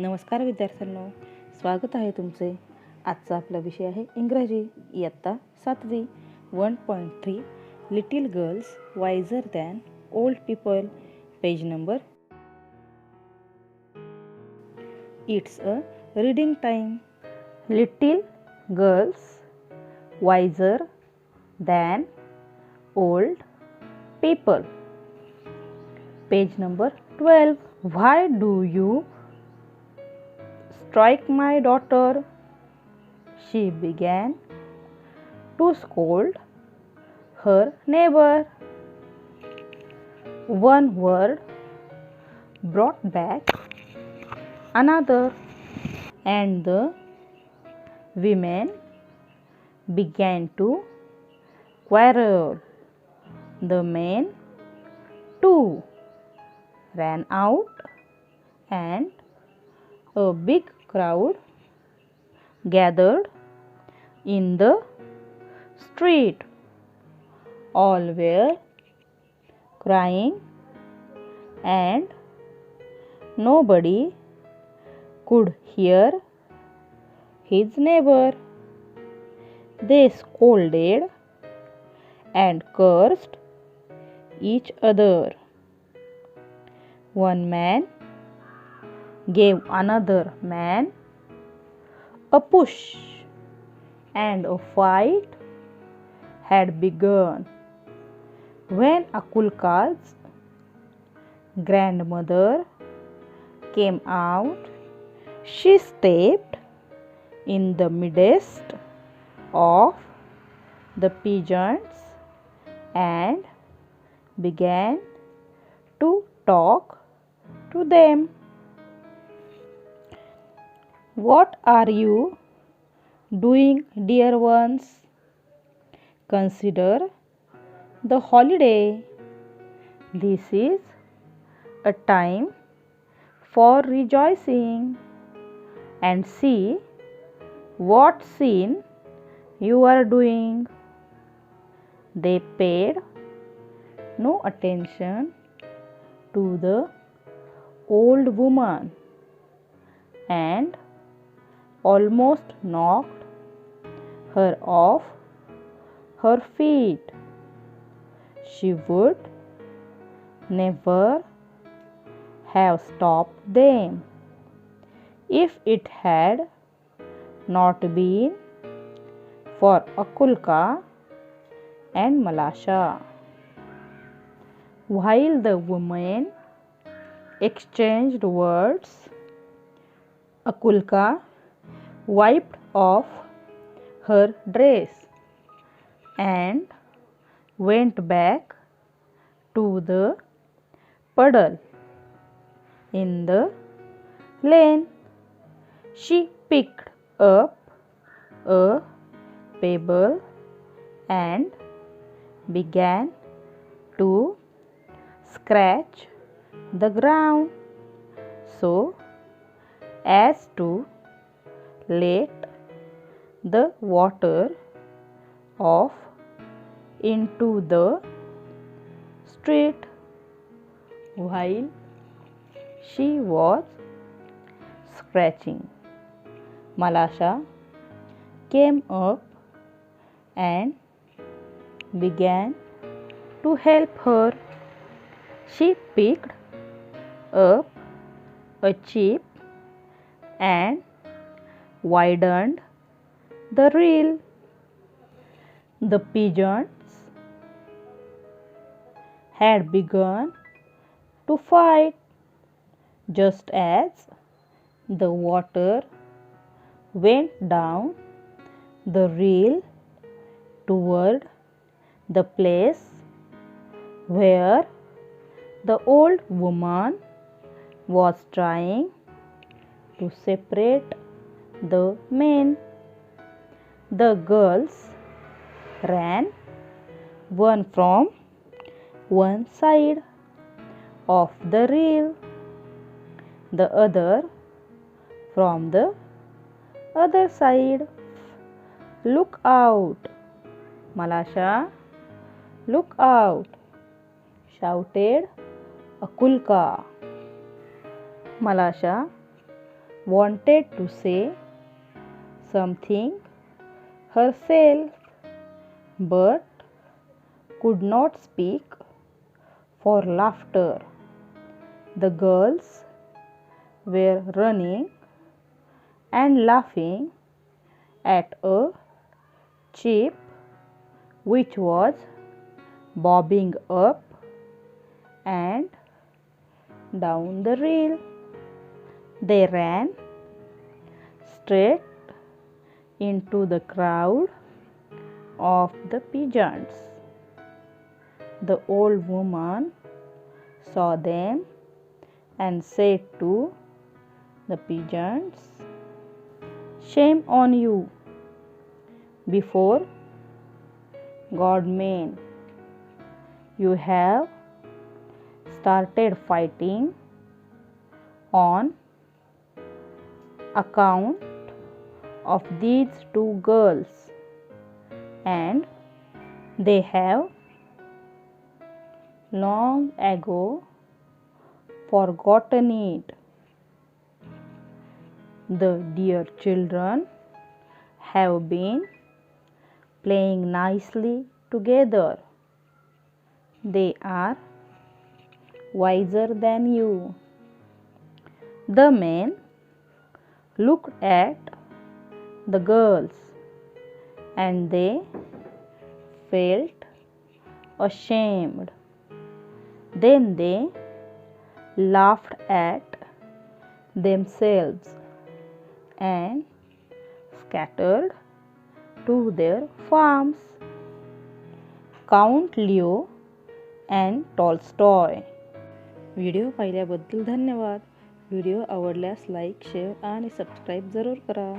नमस्कार विद्यार्थ्यांनो, स्वागत आहे तुमचे. आजचा आपला विषय आहे इंग्रजी इयत्ता 7वी 1.3 little girls wiser than old people, page number. It's a reading time. Little girls wiser than old people, page number 12. Why do you strike my daughter? She began to scold her neighbor. One word brought back another, and the women began to quarrel. The men too ran out, and a big crowd gathered in the street. All were crying, and nobody could hear his neighbor. They scolded and cursed each other. One man gave another man a push, and a fight had begun. When Akulka's grandmother came out, she stepped in the midst of the peasants and began to talk to them. What are you doing, dear ones? Consider the holiday. This is a time for rejoicing, and see what sin you are doing. They paid no attention to the old woman and almost knocked her off her feet. She would never have stopped them if it had not been for Akulka and Malasha. While the women exchanged words, Akulka wiped off her dress and went back to the puddle in the lane. She picked up a pebble and began to scratch the ground so as to let the water off into the street. While she was scratching, Malasha came up and began to help her. She picked up a chip and widened the reel. The pigeons had begun to fight. Just as the water went down the reel toward the place where the old woman was trying to separate the men, the girls ran, one from one side of the reel, the other from the other side. Look out, Malasha, look out, shouted Akulka. Malasha wanted to say something herself but could not speak for laughter. The girls were running and laughing at a chip which was bobbing up and down the rail. They ran straight into the crowd of the pigeons. The old woman saw them and said to the pigeons, "Shame on you! Before God man, you have started fighting on account of these two girls, and they have long ago forgotten it. The dear children have been playing nicely together. They are wiser than you." The men looked at the girls and they felt ashamed. Then they laughed at themselves and scattered to their farms. Count Leo and Tolstoy. Video पाहिल्याबद्दल धन्यवाद. Video आवडल्यास like, share आणि subscribe जरूर करा.